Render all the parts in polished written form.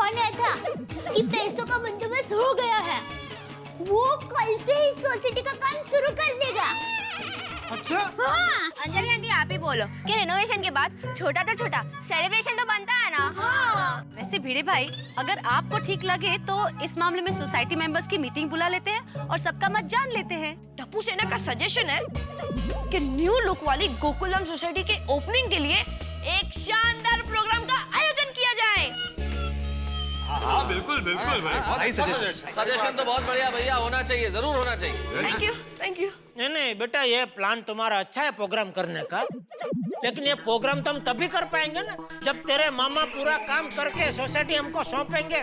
माना था कि पैसों का बंदोबस्त हो गया है, वो कल से ही सोसाइटी का काम शुरू कर देगा। अच्छा? हाँ। अंजलि आंटी आप ही बोलो कि रेनोवेशन के बाद छोटा तो छोटा सेलिब्रेशन तो बनता है ना। हाँ। वैसे भिड़े भाई, अगर आपको ठीक लगे तो इस मामले में सोसाइटी मेंबर्स की मीटिंग बुला लेते हैं और सबका मत जान लेते हैं। टप्पू सेना का सजेशन है कि न्यू लुक वाली गोकुलम सोसाइटी के ओपनिंग के लिए एक शानदार प्रोग्राम का आयोजन किया जाए। हाँ बिल्कुल बिल्कुल भाई, सजेशन तो बहुत बढ़िया भैया, होना चाहिए, जरूर होना चाहिए। Thank you, thank you. नहीं नहीं बेटा, ये प्लान तुम्हारा अच्छा है प्रोग्राम करने का, लेकिन ये प्रोग्राम तो हम तभी कर पाएंगे ना जब तेरे मामा पूरा काम करके सोसाइटी हमको सौंपेंगे।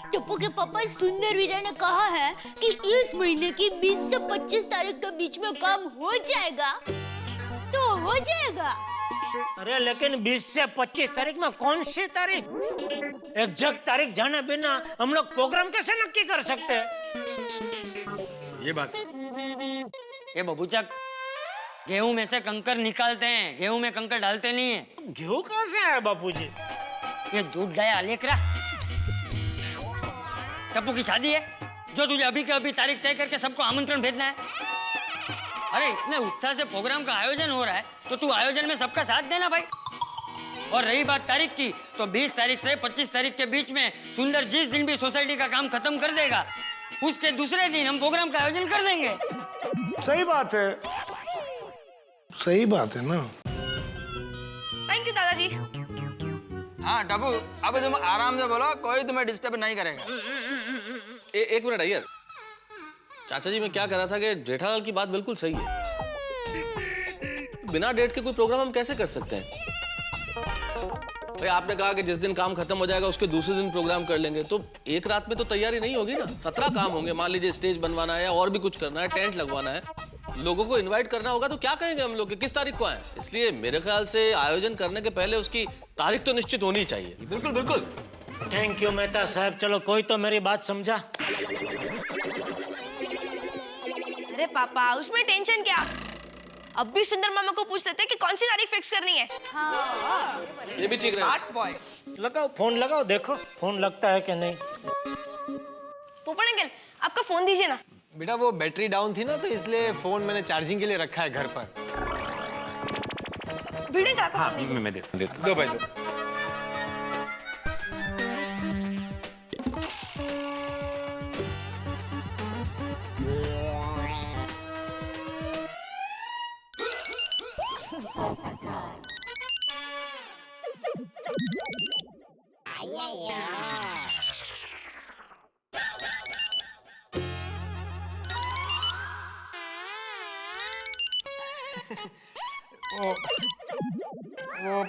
टप्पू के पापा सुंदर वीरा ने कहा है कि इस महीने की 20 से 25 तारीख के बीच में काम हो जाएगा तो हो जाएगा। अरे लेकिन 20 से 25 तारीख में कौन सी तारीख? एग्जैक्ट तारीख जाने बिना हम लोग प्रोग्राम कैसे नक्की कर सकते हैं? ये बात। ये बबूचक, गेहूं में से कंकर निकालते हैं, गेहूं में कंकर डालते नहीं है। गेहूं कहाँ से आया बापूजी? ये दूध डाया लेकरा। टप्पू की शादी है जो तुझे अभी के अभी तारीख तय करके सबको आमंत्रण भेजना है। अरे इतने उत्साह से प्रोग्राम का आयोजन हो रहा है तो तू आयोजन में सबका साथ देना भाई। और रही बात तारीख की, तो 20 तारीख से 25 तारीख के बीच में सुंदर जिस दिन भी सोसाइटी का काम खत्म कर देगा, उसके दूसरे दिन हम प्रोग्राम का आयोजन कर देंगे। सही बात है, सही बात है ना। थैंक यू दादाजी। हाँ टप्पू, अब तुम आराम से बोलो, कोई तुम्हें डिस्टर्ब नहीं करेगा। एक मिनट अय्यर, चाचा जी मैं क्या कह रहा था कि जेठालाल की बात बिल्कुल सही है। बिना डेट के कोई प्रोग्राम हम कैसे कर सकते हैं? भाई आपने कहा कि जिस दिन काम खत्म हो जाएगा उसके दूसरे दिन प्रोग्राम कर लेंगे, तो एक रात में तो तैयारी नहीं होगी ना। 17 काम होंगे, मान लीजिए स्टेज बनवाना है और भी कुछ करना है, टेंट लगवाना है, लोगों को इनवाइट करना होगा, तो क्या कहेंगे हम लोग कि किस तारीख को आए? इसलिए मेरे ख्याल से आयोजन करने के पहले उसकी तारीख तो निश्चित होनी चाहिए। बिल्कुल बिल्कुल। थैंक यू मेहता साहब, चलो कोई तो मेरी बात समझा। अरे पापा उसमें टेंशन क्या, अब भी सुंदर मामा को पूछ लेते हैं कि कौन सी तारीख फिक्स करनी है। ये भी ठीक रहेगा। लगाओ फोन, लगाओ, देखो फोन लगता है कि नहीं। पोपट अंकल आपका फोन दीजिए ना। बेटा वो बैटरी डाउन थी ना, तो इसलिए फोन मैंने चार्जिंग के लिए रखा है घर पर। भिड़े का आपका फोन दीजिए। मैं दो भाई दो। वो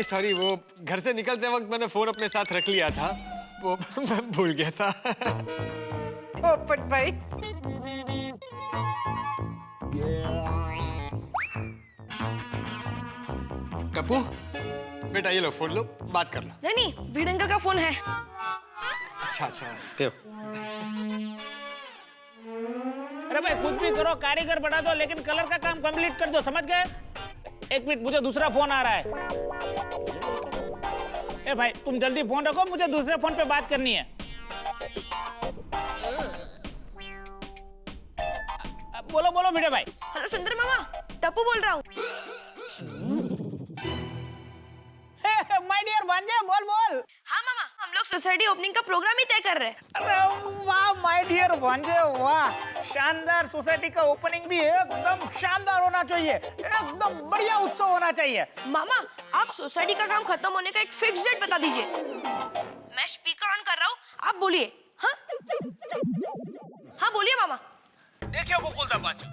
सॉरी, वो घर से निकलते वक्त मैंने फोन अपने साथ रख लिया था, वो मैं भूल गया था। पोपट भाई, टप्पू बेटा ये लो फोन, लो बात कर लो। नहीं भिड़े अंकल का फोन है। अच्छा। अरे भाई कुछ भी करो, कारीगर बढ़ा दो लेकिन कलर का काम कंप्लीट कर दो, समझ गए? एक मिनट, मुझे दूसरा फोन आ रहा है। ए भाई तुम जल्दी फोन रखो, मुझे दूसरे फोन पे बात करनी है। बोलो भिड़े भाई। हेलो सुंदर मामा, टप्पू बोल रहा हूँ। माय डियर भांजे, बोल। हाँ मामा, हम लोग सोसाइटी ओपनिंग का प्रोग्राम ही तय कर रहे हैं। अरे वाह माय डियर भांजे, वाह, शानदार। सोसाइटी का ओपनिंग भी एकदम शानदार होना चाहिए, एकदम बढ़िया उत्सव होना चाहिए। मामा आप सोसाइटी का काम खत्म होने का एक फिक्स डेट बता दीजिए। मैं स्पीकर ऑन कर रहा हूँ, आप बोलिए। हाँ बोलिए मामा। देखिए गोकुलदा बाजू,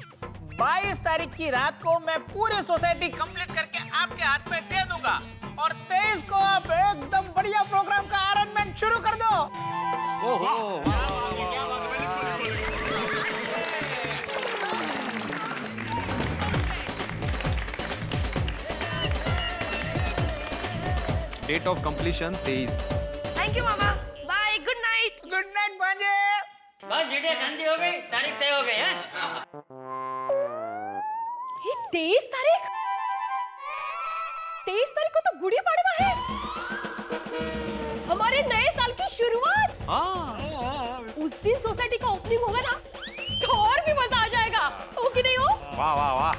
22 तारीख की रात को मैं पूरी सोसाइटी कंप्लीट करके आपके हाथ में दे दूंगा और 23 को आप एकदम बढ़िया प्रोग्राम का अरेंजमेंट शुरू कर दो। Date of completion 23। Thank you मामा, bye, good night. Good night भांजे। बस जेठे शांति हो गई, तारीख तय हो गई है। ये 23 तारीख को तो तो गुड़ी पड़वा है, हमारे नए साल की शुरुआत। उस दिन सोसाइटी का ओपनिंग होगा ना तो और भी मजा आ जाएगा, हो कि नहीं हो? वाह वाह वाह।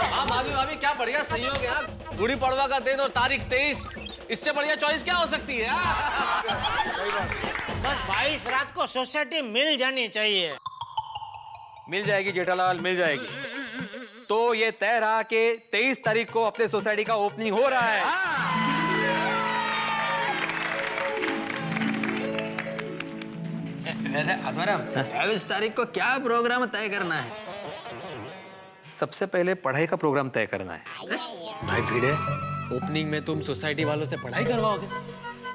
हाँ भाभी भाभी क्या बढ़िया संयोग है यार, गुड़ी पड़वा का दिन और तारीख 23, इससे बढ़िया चॉइस क्या हो सकती है? बस 22 रात को सोसाइटी मिल जानी चाहिए। मिल जाएगी जेठालाल, मिल जाएगी। तो ये तय रहा कि 23 तारीख को अपने सोसाइटी का ओपनिंग हो रहा है। अधवरम, 23 तारीख को क्या प्रोग्राम तय करना है? सबसे पहले पढ़ाई का प्रोग्राम तय करना है। भाई भिड़े, ओपनिंग में तुम सोसाइटी वालों से पढ़ाई करवाओगे?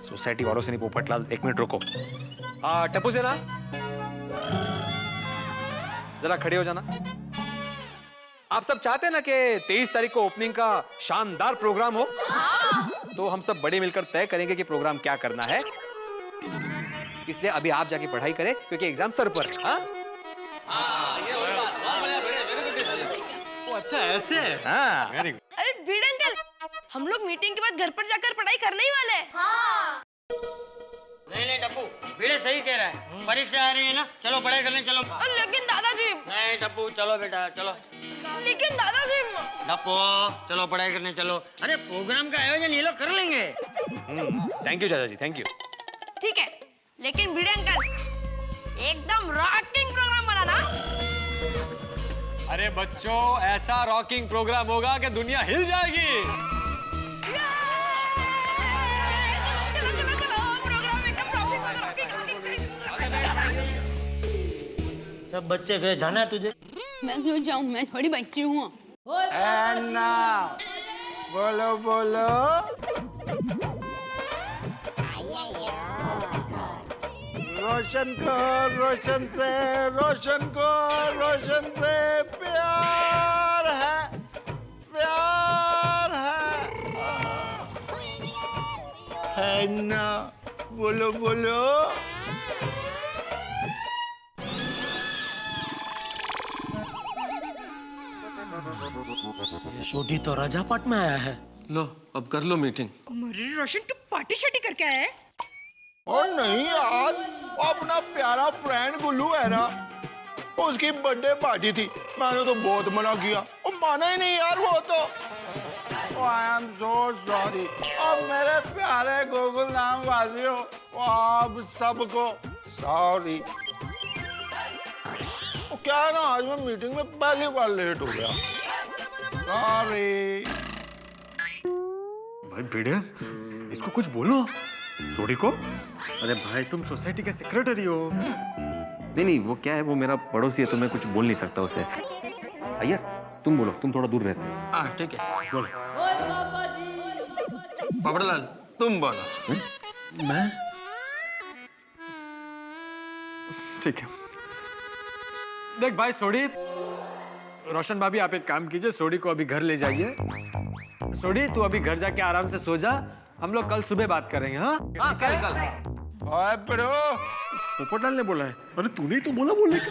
सोसाइटी वालों से नहीं पोपटलाल, एक मिनट रुको। टप्पू सेना, जरा खड़े हो जाना। आप सब चाहते हैं ना कि 23 तारीख को ओपनिंग का शानदार प्रोग्राम हो? तो हम सब बड़े मिलकर तय करेंगे कि प्रोग्राम क्या करना है। इसलिए अभी आप जाके पढ़ाई करें क्योंकि एग्जाम सर पर है। ये वही बात, बहुत बढ़िया, वेरी गुड डिसीजन। अच्छा ऐसे? हाँ। Very good. अरे भिड़े अंकल, हम लोग मीटिंग के बाद घर पर जाकर पढ़ाई करने ही वाले हैं। हाँ। नहीं टप्पू, भिड़े सही कह रहा है, परीक्षा आ रही है ना, चलो पढ़ाई करने चलो। लेकिन दादाजी। नहीं टप्पू, चलो बेटा चलो। लेकिन दादाजी। टप्पू चलो पढ़ाई करने चलो। अरे प्रोग्राम का आयोजन ये लोग कर लेंगे। थैंक यू चाचा जी, थैंक यू। ठीक है, लेकिन भिड़े अंकल एकदम रॉकिंग प्रोग्राम बनाना। अरे बच्चों, ऐसा रॉकिंग प्रोग्राम होगा कि दुनिया हिल जाएगी। सब बच्चे गए, जाना है तुझे? मैं क्यों जाऊं, मैं थोड़ी बच्ची हूँ। बोलो बोलो। रोशन से प्यार है ना? बोलो बोलो। छोटी तो राजापाट में आया है। लो अब कर लो मीटिंग। मरे रोशन, तू पार्टी शार्टी करके आया है? और नहीं यार, अपना प्यारा फ्रेंड गुल्लू है ना, उसकी बर्थडे पार्टी थी, मैंने तो बहुत मना किया, वो माना ही नहीं यार वो तो। I am so sorry. अब मेरे प्यारे गोकुल नाम वासियों, आप सबको सॉरी। क्या है ना, आज मैं मीटिंग में पहली बार लेट हो गया, सॉरी। भाई भिड़े, इसको कुछ बोलो। सोडी को? अरे भाई तुम सोसाइटी के सेक्रेटरी हो। नहीं, वो क्या है, वो मेरा पड़ोसी है तो मैं कुछ बोल नहीं सकता उसे। भैया तुम बोलो, तुम थोड़ा दूर रहते हो। हाँ ठीक है, बोलो। पापड़लाल तुम बोलो। मैं? ठीक है। देख भाई सोडी, रोशन भाभी आप एक काम कीजिए, सोडी को अभी घर ले जाइए। सोडी तू अभी घर जाके आराम से सो जा, हम लोग कल सुबह बात करेंगे। हाँ कल। ओए प्रो, पोपटलाल ने बोला है। अरे तूने ही तो बोला बोलने का।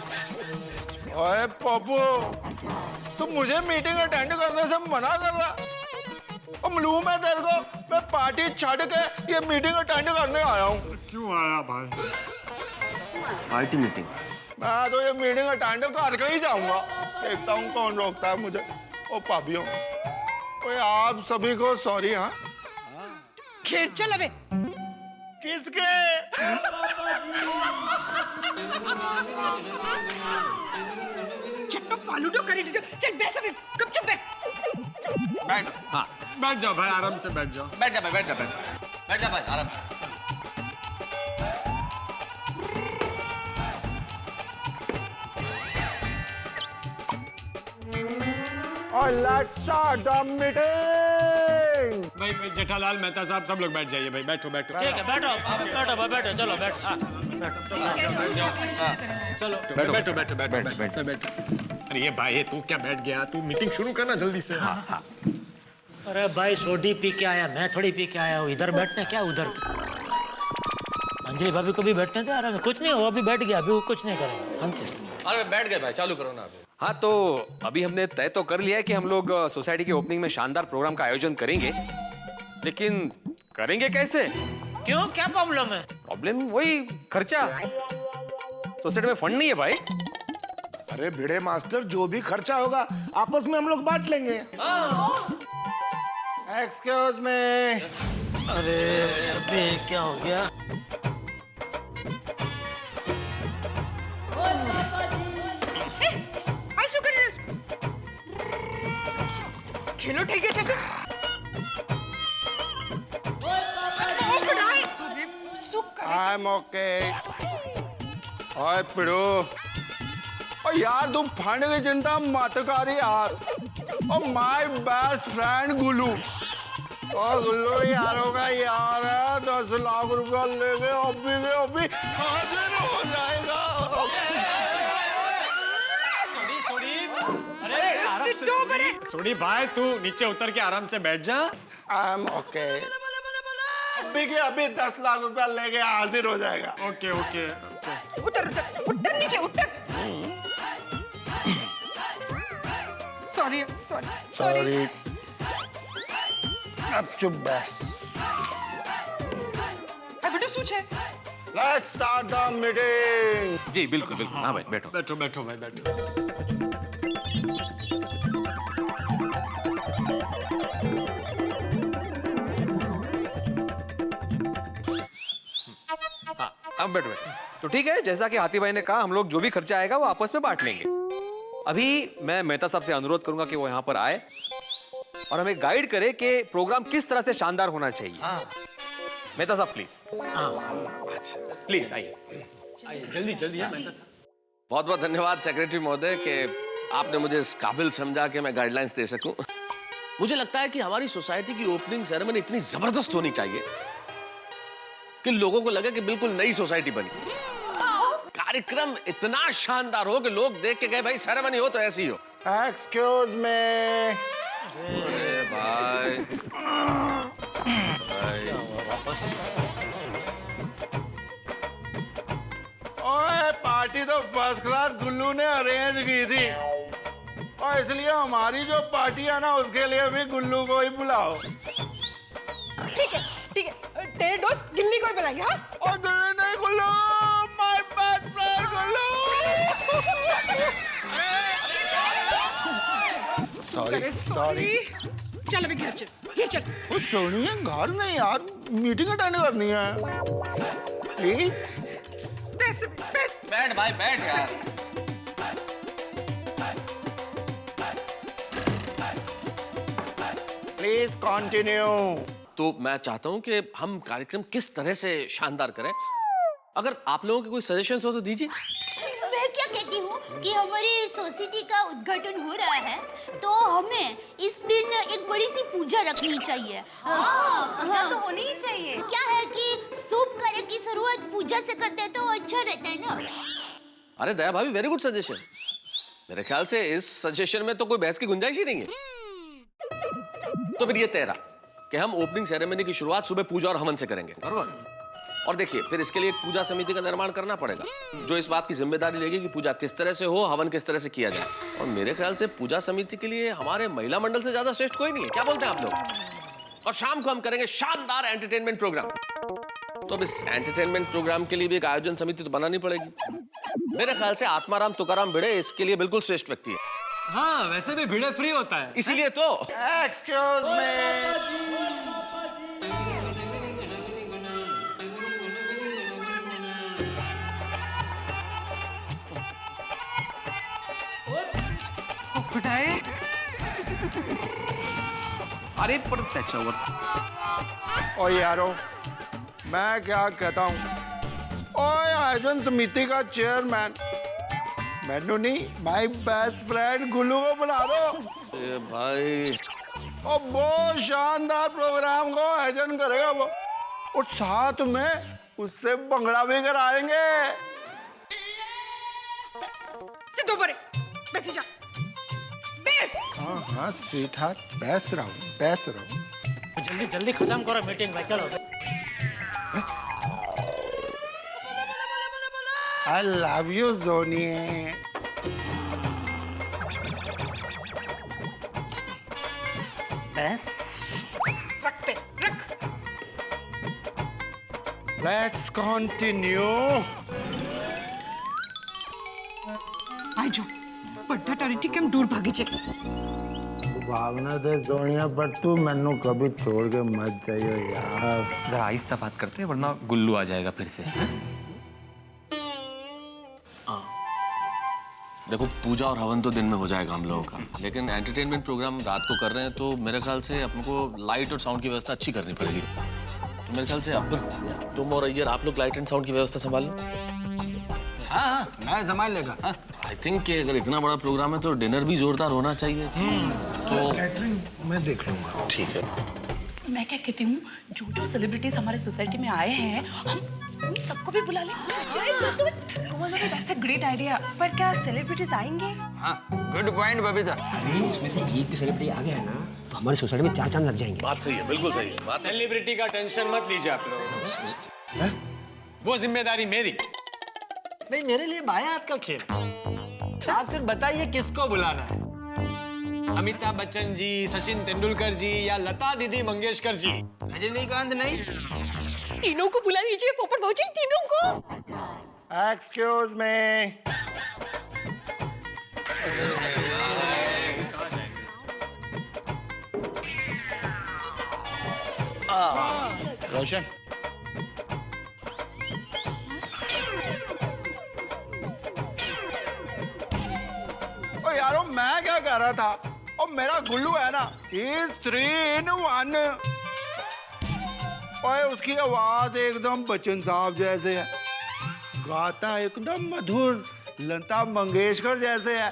ओए पप्पू, तू मुझे मीटिंग अटेंड करने से मना कर रहा? और मालूम है तेरे को, मैं पार्टी छोड़ के ये मीटिंग अटेंड करने आया हूँ। क्यों आया भाई? Party meeting? मैं तो ये मीटिंग अटेंड करके ही जाऊंगा, देखता हूँ कौन रोकता है मुझे। ओ भाभियों, ओए आप सभी को सॉरी। हाँ खेर चल अबे। किसके? चट्टो फालूडो करी दीजिए। चल बैठ अबे, कब चुप बैठ। बैठ। हाँ बैठ जाओ भाई, आराम से बैठ जाओ। बैठ जा भाई, बैठ जा भाई, आराम से। और लेट्स स्टार्ट द मीटिंग। भाई जेठालाल, मेहता साहब, सब लोग बैठ जाइए भाई, बैठो बैठो। ठीक है, बैठो बैठो, चलो बैठो। चलो बैठो बैठो बैठो बैठो। अरे ये भाई तू क्या बैठ गया? तू मीटिंग शुरू करना जल्दी से। हाँ। अरे भाई सोडी पी के आया, मैं थोड़ी पी के आया हूँ। इधर बैठने क्या, उधर? अंजलि भाभी को भी बैठने थे। अरे कुछ नहीं, वो अभी बैठ गया, अभी वो कुछ नहीं करेगा, शांति से। अरे बैठ गए भाई, चालू करो ना अभी। हाँ तो अभी हमने तय तो कर लिया है कि हम लोग सोसाइटी की ओपनिंग में शानदार प्रोग्राम का आयोजन करेंगे, लेकिन करेंगे कैसे? क्यों, क्या प्रॉब्लम है? प्रॉब्लम वही खर्चा। सोसाइटी में फंड नहीं है भाई। अरे भिड़े मास्टर, जो भी खर्चा होगा आपस में हम लोग बांट लेंगे। Excuse me. अरे अबे क्या हो गया? खेलो ठीक है जैसे आई एम ओके। ओए पिड़ो, और यार तुम फंड की चिंता मत कर यार। और माय बेस्ट फ्रेंड गुल्लू, और गुल्लू यार होगा यार, 10 लाख रुपया लेके अभी हाजिर हो जाएगा। सोडी भाई, तू नीचे उतर के आराम से बैठ जा। I am okay. अभी के अभी 10 लाख रुपया लेके हाजिर हो जाएगा। Okay okay. उतर नीचे उतर। Sorry sorry sorry. अब चुप बस। बेटा सोच है। Let's start the meeting. जी बिल्कुल बिल्कुल। हाँ भाई बैठो बैठो बैठो भाई बैठो। अब बैठो। तो ठीक है, जैसा कि हाथी भाई ने कहा, हम लोग जो भी खर्चा आएगा वो आपस में बांट लेंगे। अभी मैं मेहता साहब से अनुरोध करूंगा कि वो यहाँ पर आए और हमें गाइड करे कि प्रोग्राम किस तरह से शानदार होना चाहिए। मेहता साहब प्लीज। प्लीज आइए। जल्दी जल्दी है मेहता साहब। बहुत बहुत धन्यवाद सेक्रेटरी महोदय कि आपने मुझे इस काबिल समझा कि मैं गाइडलाइंस दे सकूं। मुझे लगता है कि हमारी सोसाइटी की ओपनिंग सेरेमनी इतनी जबरदस्त होनी चाहिए कि लोगों को लगे कि बिल्कुल नई सोसाइटी बनी। कार्यक्रम इतना शानदार हो कि लोग देख के गए भाई सेरेमनी हो तो ऐसी हो। Excuse me. अरे भाई ओए, पार्टी तो फर्स्ट क्लास गुल्लू ने अरेंज की थी, और इसलिए हमारी जो पार्टी है ना, उसके लिए भी गुल्लू को ही बुलाओ। ठीक है तेरे दोस्त गिल्ली को ही बुलाएंगे। हाँ और गिल्ली नहीं, Gullu, my best friend Gullu. Sorry. चल अभी घर चल। कुछ नहीं है, घर नहीं यार, मीटिंग अटेंड करनी है। प्लीज बैठ भाई बैठ यार। Please continue. तो मैं चाहता हूं कि हम कार्यक्रम किस तरह से शानदार करें। अगर आप लोगों के कोई सजेशंस हो तो दीजिए। मैं क्या कहती हूँ कि हमारी सोसाइटी का उद्घाटन हो रहा है, तो हमें इस दिन एक बड़ी सी पूजा रखनी चाहिए। पूजा तो होनी ही चाहिए। क्या है कि शुभ कार्य की शुरुआत पूजा से करते हैं तो अच्छा रहता है ना। अरे दया भाभी, वेरी गुड सजेशन। मेरे ख्याल से इस सजेशन में तो कोई बहस की गुंजाइश ही नहीं है। तो फिर ये तय रहा कि हम ओपनिंग सेरेमनी की शुरुआत सुबह पूजा और हवन से करेंगे। और देखिए, फिर इसके लिए एक पूजा समिति का निर्माण करना पड़ेगा जो इस बात की जिम्मेदारी लेगी कि पूजा किस तरह से हो, हवन किस तरह से किया जाए। और मेरे ख्याल से पूजा समिति के लिए हमारे महिला मंडल से ज्यादा श्रेष्ठ कोई नहीं है। क्या बोलते हैं आप लोग? और शाम को हम करेंगे शानदार एंटरटेनमेंट प्रोग्राम। तो अब इस एंटरटेनमेंट प्रोग्राम के लिए भी एक आयोजन समिति तो बनानी पड़ेगी। मेरे ख्याल से आत्माराम तुकाराम भिड़े इसके लिए बिल्कुल श्रेष्ठ व्यक्ति है। हाँ, वैसे भी भिड़े फ्री होता है, इसीलिए तो। Excuse me. अरे प्रत्यक्ष ओ यारो, मैं क्या कहता हूँ, ओए आयोजन समिति का चेयरमैन मैनू नहीं, माय बेस्ट फ्रेंड गुल्लू को बुला दो। ए भाई, और बहुत शानदार प्रोग्राम को आयोजन करेगा वो, और साथ में उससे भंगड़ा भी कराएंगे। सिद्धू परे बैठ जा। बैठ। हाँ हाँ स्वीट हार्ट, बैठ रहो। जल्दी जल्दी खत्म करो मीटिंग भाई, चलो। I love you, Zoni. बस रख पे रख। Let's continue. आजो बड़ा टारिटी केम दूर भागी छे। भावना से सोनिया पर तू मैनू कभी छोड़ के मत जाइयो यार। जरा आहिस्ता बात करते हैं वरना गुल्लू आ जाएगा फिर से। देखो पूजा और हवन तो दिन में हो जाएगा हम लोगों का, लेकिन एंटरटेनमेंट प्रोग्राम रात को कर रहे हैं तो मेरे ख्याल से अपन को लाइट और साउंड की व्यवस्था अच्छी करनी पड़ेगी। तो मेरे ख्याल से तुम और अय्यर आप लोग लाइट एंड साउंड की व्यवस्था संभाल लो। हाँ मैं संभाल लेगा। आई थिंक कि अगर इतना बड़ा प्रोग्राम है तो डिनर भी जोरदार होना चाहिए। तो कैटरिंग मैं देख लूंगा। ठीक है। मैं क्या कहती हूँ, जो जो सेलिब्रिटीज हमारे सोसाइटी में आए हैं हम उन सबको भी बुला लें। That's a great idea. पर क्या सेलिब्रिटीज आएंगे? हाँ गुड पॉइंट बबीता। अरे उसमें से एक भी सेलिब्रिटी आ गया है ना तो हमारी सोसाइटी में 4 चांद लग जाएंगे। बात सही है, बिल्कुल सही है। सेलिब्रिटी का टेंशन मत लीजिए आप लोग, वो जिम्मेदारी मेरी। नहीं मेरे लिए बायात का खेल। आप सिर्फ बताइए किसको बुलाना है, अमिताभ बच्चन जी, सचिन तेंदुलकर जी या लता दीदी मंगेशकर जी? रजनीकांत नहीं? तीनों को बुला लीजिए पोपट भाजी, तीनों को। Excuse me. रोशन ओ यारो मैं क्या कह रहा था, ओ मेरा गुल्लू है ना, He's 3 in 1। ओए उसकी आवाज एकदम बच्चन साहब जैसे है, गाता एकदम मधुर लता मंगेशकर जैसे है,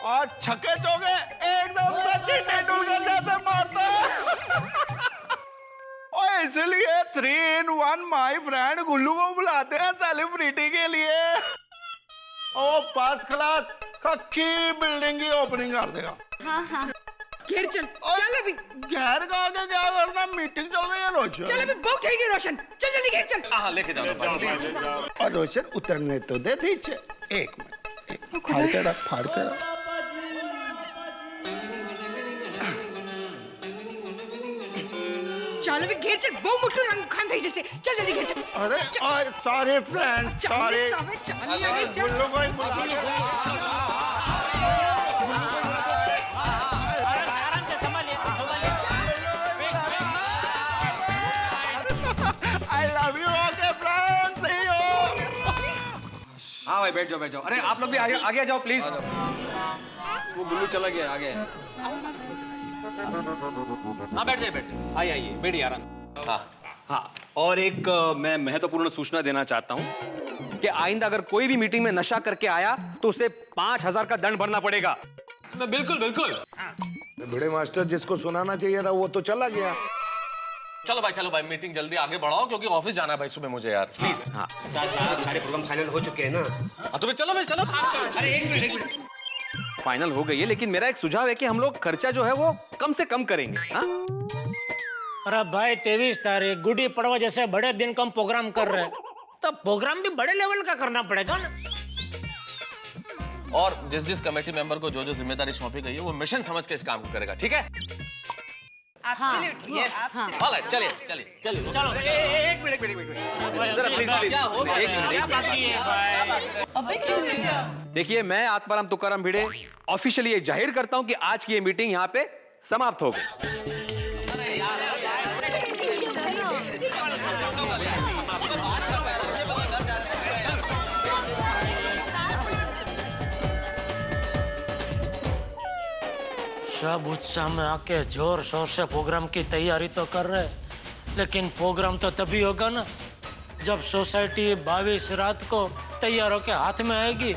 और छक्के चौके एकदम सचिन तेंदुलकर जैसे मारता है। और इसलिए 3 in 1 माय फ्रेंड गुल्लू को बुलाते हैं सेलिब्रिटी के लिए। ओ फर्स्ट क्लास कच्ची बिल्डिंग की ओपनिंग कर देगा। हाँ हाँ घेर चल अभी। घेर का आगे क्या करना, मीटिंग चल रही है रोशन। चल अभी बहुत है रोशन, चल जल्दी घेर चल। हाँ लेके जाओ। और रोशन उतरने तो दे दीजिए। एक मिनट, फाड़ के रख, फाड़ के रख। चल अभी घेर चल, बहुत मुट्ठू रंग खान था जैसे। चल जल्दी घेर चल। अरे और सारे फ्रेंड्स सारे गुल्लू को ही बुला लो। I love you okay friends, see you। हाँ भाई बैठ जाओ। अरे आप लोग भी आगे आ जाओ प्लीज। वो गुल्लू चला गया आगे। हाँ बैठ जाइए आइए बैठिए आराम। हाँ और एक मैं महत्वपूर्ण सूचना देना चाहता हूँ कि आइंदा अगर कोई भी मीटिंग में नशा करके आया तो उसे 5000 का दंड भरना पड़ेगा। बिल्कुल बिल्कुल। बड़े मास्टर जिसको सुनाना चाहिए था वो तो चला गया। चलो भाई मीटिंग जल्दी आगे बढ़ाओ क्योंकि ऑफिस जाना है भाई सुबह मुझे यार, प्लीज। हाँ सारे प्रोग्राम फाइनल हो चुके हैं ना। तो फिर चलो भाई चलो। अरे एक मिनट। फाइनल हो गई है, लेकिन मेरा एक सुझाव है कि हम लोग खर्चा जो है वो कम से कम करेंगे। हाँ? अरे भाई 23 तारीख गुड़ी पड़वा जैसे बड़े दिन का हम प्रोग्राम कर रहे हैं तो प्रोग्राम भी बड़े लेवल का करना पड़ेगा ना। और जिस कमेटी मेंबर को जो जिम्मेदारी सौंपी गई है वो मिशन समझ के इस काम को करेगा, ठीक है? Absolutely, yes. चलिए चलो एक मिनट जरा प्लीज क्या होगा? एक मिनट। अबे क्यों नहीं? देखिए मैं आत्माराम तुकाराम भिड़े ऑफिशियली ये जाहिर करता हूं कि आज की ये मीटिंग यहाँ पे समाप्त हो गई। सब उत्साह में आके जोर शोर से प्रोग्राम की तैयारी तो कर रहे हैं, लेकिन प्रोग्राम तो तभी होगा ना जब सोसाइटी 22 रात को तैयार होके हाथ में आएगी।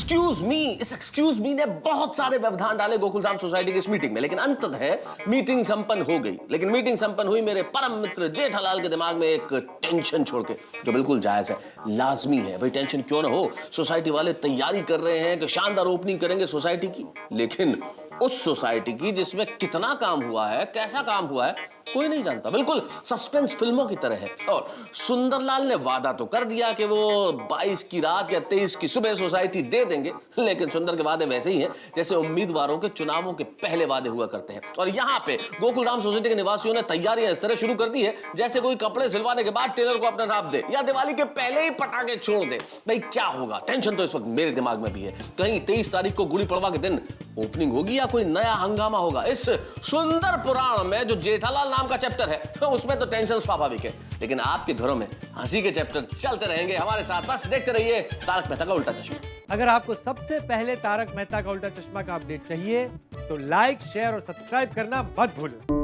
एक्सक्यूज मी ने बहुत सारे व्यवधान डाले गोकुलधाम सोसाइटी की इस मीटिंग में, लेकिन अंततः मीटिंग संपन्न हो गई। लेकिन मीटिंग संपन्न हुई मेरे परम मित्र जेठालाल के दिमाग में एक टेंशन छोड़ के, जो बिल्कुल जायज है, लाजमी है भाई। टेंशन क्यों ना हो, सोसाइटी वाले तैयारी कर रहे हैं कि शानदार ओपनिंग करेंगे सोसाइटी की, लेकिन उस सोसाइटी की जिसमें कितना काम हुआ है, कैसा काम हुआ है, कोई नहीं जानता, बिल्कुल सस्पेंस फिल्मों की तरह है। और सुंदरलाल ने वादा तो कर दिया कि वो 22 की रात या 23 की सुबह सोसाइटी दे देंगे, लेकिन सुंदर के वादे वैसे ही हैं जैसे उम्मीदवारों के चुनावों के पहले वादे हुआ करते हैं। और यहाँ पे गोकुलधाम सोसाइटी के निवासियों ने तैयारियां इस तरह शुरू कर दी है जैसे कोई कपड़े सिलवाने के बाद टेलर को अपना नाप दे या दिवाली के पहले ही पटाखे छोड़ दे। भाई क्या होगा, टेंशन तो इस वक्त मेरे दिमाग में भी है। कहीं 23 तारीख को गुड़ी पड़वा के दिन ओपनिंग होगी या कोई नया हंगामा होगा। इस सुंदर पुराण में जो जेठालाल नाम का चैप्टर है उसमें तो टेंशन स्वाभाविक है, लेकिन आपके घरों में हंसी के चैप्टर चलते रहेंगे हमारे साथ। बस देखते रहिए तारक मेहता का उल्टा चश्मा। अगर आपको सबसे पहले तारक मेहता का उल्टा चश्मा का अपडेट चाहिए तो लाइक, शेयर और सब्सक्राइब करना मत भूलो।